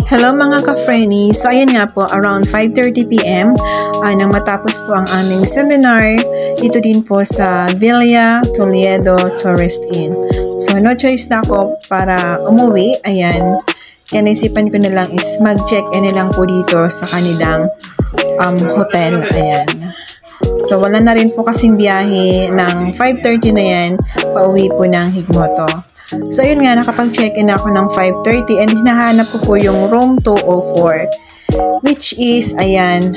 Hello mga ka-Frenny! So ayan nga po, around 5:30 PM nang matapos po ang aming seminar dito din po sa Villa Toledo Tourist Inn. So no choice na ako para umuwi. Ayan, kaya naisipan ko na lang is mag-check-in na lang po dito sa kanilang hotel. Ayan. So wala na rin po kasing biyahe ng 5:30 na yan, pauwi po ng Higmoto. So, ayun nga, nakapag-check-in ako ng 5:30 and hinahanap ko po yung room 204, which is, ayan,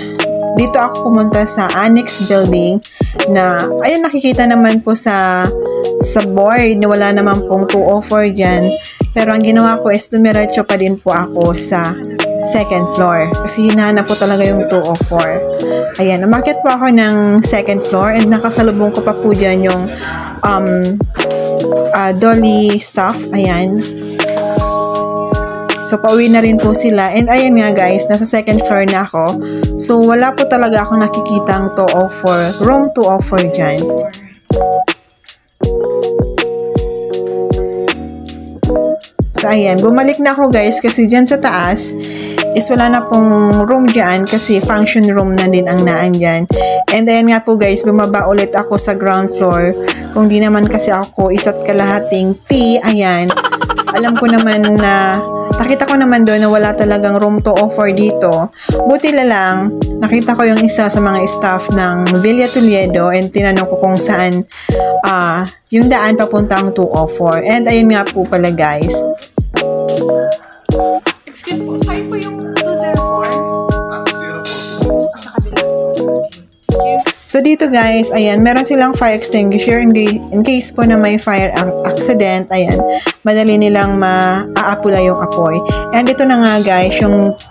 dito ako pumunta sa Annex Building na, ayun, nakikita naman po sa board na wala naman pong 204 dyan. Pero ang ginawa ko is dumiretso pa din po ako sa second floor kasi hinahanap po talaga yung 204. Ayan, umakyat po ako ng second floor and nakasalubong ko pa po dyan yung dolly staff. Ayan. So, pauwi na rin po sila. And ayan nga guys, nasa second floor na ako. So, wala po talaga ako nakikitang 204, room 204 dyan. So, ayan. Bumalik na ako guys kasi dyan sa taas is wala na pong room dyan kasi function room na din ang naan dyan. And ayan nga po guys, bumaba ulit ako sa ground floor. Kung di naman kasi ako isa't kalahating tea, ayan. Alam ko naman na, nakita ko naman doon na wala talagang room 204 dito. Buti na lang, nakita ko yung isa sa mga staff ng Villa Toledo and tinanong ko kung saan yung daan papuntang 204. And ayun nga po pala guys. Excuse po, saan po yung 204? 204. Sa kabila. So, dito guys, ayan, meron silang fire extinguisher in case po na may fire accident, ayan, madali nilang maaapula yung apoy. And ito na nga guys,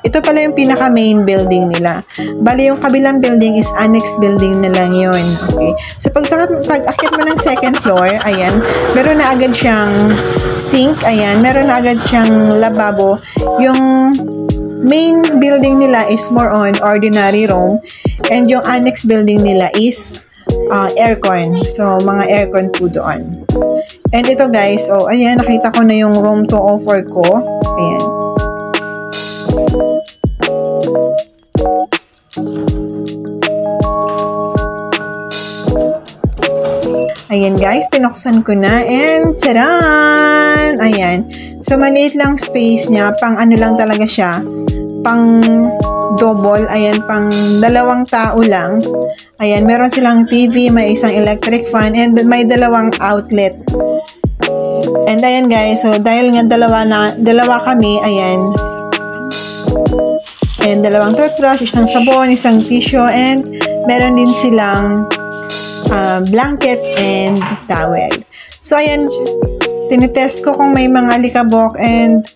ito pala yung pinaka main building nila. Bali, yung kabilang building is annex building na lang yun. Okay. So, pag akyat mo ng second floor, ayan, meron na agad siyang sink, ayan, meron na agad siyang lababo. Yung main building nila is more on ordinary room. And yung annex building nila is aircon. So, mga aircon po doon. And ito guys, oh, ayan, nakita ko na yung room 204 ko. Ayan. Ayan guys, pinuksan ko na and tadaan! Ayan. So, maliit lang space niya. Pang ano lang talaga siya. Pang double, ayan, pang 2 tao lang. Ayan, meron silang TV, may isang electric fan, and may 2 outlet. And ayan guys, so dahil nga dalawa kami, ayan. And 2 toothbrush, isang sabon, isang tissue, and meron din silang blanket and towel. So ayan, tinitest ko kung may mga alikabok and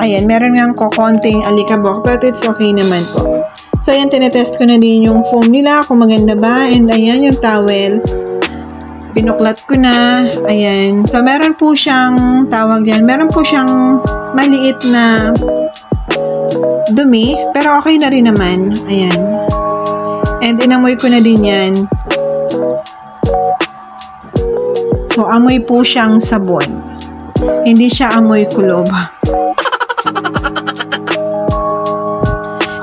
ayan, meron nga konting alikabok, but it's okay naman po. So, ayan, tinetest ko na din yung foam nila, kung maganda ba. And ayan, yung towel. Binuklat ko na. Ayan. So, meron po siyang, tawag yan, meron po siyang maliit na dumi, pero okay na rin naman. Ayan. And inamoy ko na din yan. So, amoy po siyang sabon. Hindi siya amoy kulob.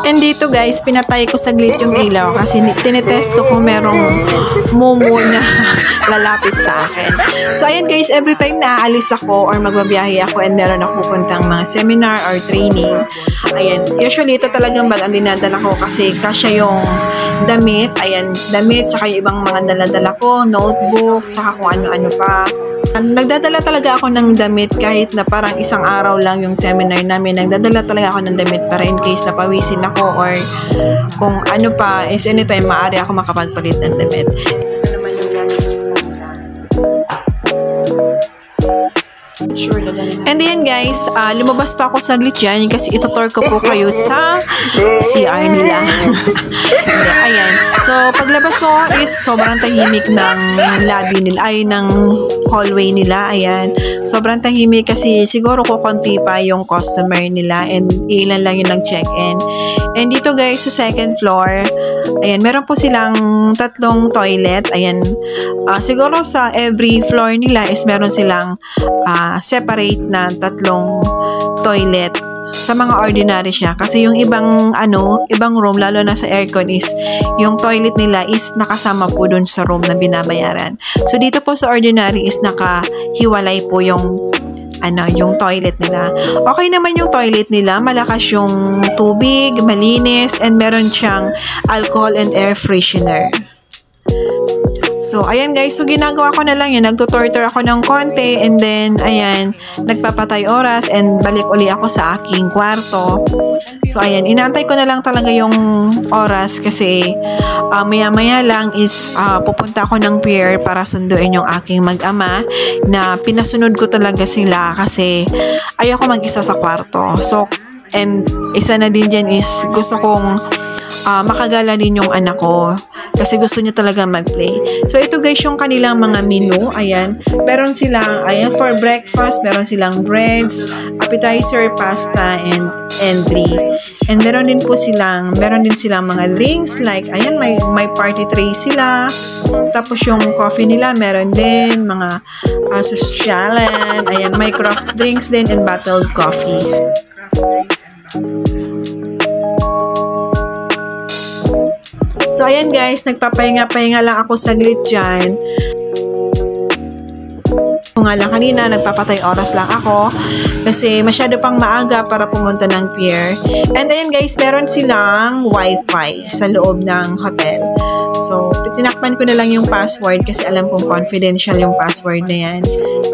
And dito guys, pinatay ko saglit yung ilaw kasi tinetest ko kung merong mumu na lalapit sa akin. So ayan guys, every time na aalis ako or magbabiyahe ako and meron ako pupuntang mga seminar or training, ayan, usually ito talagang bag ang dinadala ko kasi kasya yung damit, ayan, damit, tsaka yung ibang mga dala-dala ko, notebook, tsaka kung ano-ano pa. Nagdadala talaga ako ng damit kahit na parang isang araw lang yung seminar namin. Nagdadala talaga ako ng damit para in case na pawisin ako or kung ano pa is anytime maaari ako makapagpalit ng damit. Ito naman yung gamit sa kanila. And then guys, lumabas pa ako saglit dyan kasi itutor ko po kayo sa CR nila. Ayan. So, paglabas ko is sobrang tahimik ng lobby nila, ay ng hallway nila. Ayan. Sobrang tahimik kasi siguro kukunti pa yung customer nila and ilan lang yung nag-check-in. And dito guys, sa second floor, ayan, meron po silang 3 toilet. Ayan. Siguro sa every floor nila is meron silang separate na 3 toilet sa mga ordinary siya kasi yung ibang room lalo na sa aircon is yung toilet nila is nakasama po dun sa room na binabayaran. So dito po sa ordinary is nakahiwalay po yung toilet nila. Okay naman yung toilet nila, malakas yung tubig, malinis, and meron siyang alcohol and air freshener. So, ayan guys. So, ginagawa ko na lang yun. Nagtutortor ako ng konti and then, ayan, nagpapatay oras and balik uli ako sa aking kwarto. So, ayan, inaantay ko na lang talaga yung oras kasi maya-maya lang is pupunta ako ng pier para sunduin yung aking mag-ama na pinasunod ko talaga sila kasi ayoko mag-isa sa kwarto. So, and isa na din dyan is gusto kong makagala din yung anak ko kasi gusto niya talaga mag-play. So, ito guys yung kanilang mga menu. Ayan. Meron silang, ayan, for breakfast, meron silang breads, appetizer, pasta, and drink. And meron din silang mga drinks like, ayan, may party tray sila. Tapos yung coffee nila, meron din mga sosyalan. Ayan, may craft drinks din and bottled coffee. So, ayan guys, nagpapahinga-pahinga lang ako saglit dyan. Nga lang kanina, nagpapatay oras lang ako kasi masyado pang maaga para pumunta ng pier. And ayan guys, meron silang wifi sa loob ng hotel. So, tinakpan ko na lang yung password kasi alam kong confidential yung password na yan.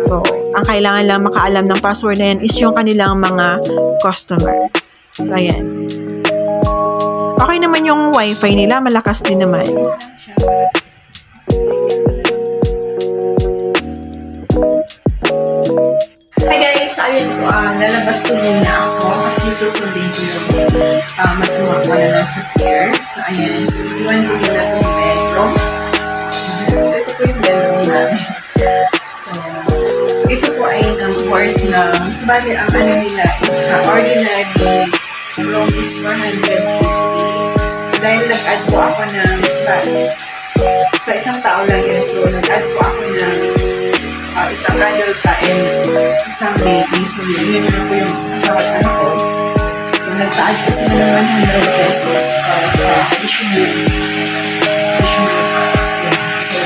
So, ang kailangan lang makaalam ng password na yan is yung kanilang mga customer. So, ayan. Okay naman yung wifi nila, malakas din naman. Hi guys, ayun po, lalabas ko muna ako kasi susundin ko lang matuwa ko na lang sa pier. So, ayan. So, iwan ko muna itong bedroom. So, ito po yung bedroom namin. So, ito po ay worth ng, sabali ang nila is ordinary room is 450. So, dahil nag-add po ako ng sa isang tao lang yun. So, nag-add po ako ng isang adult and isang baby. So, yun na po yung asawa at anak ko. So, nagta-add po sila ng 100 pesos para sa additional. So,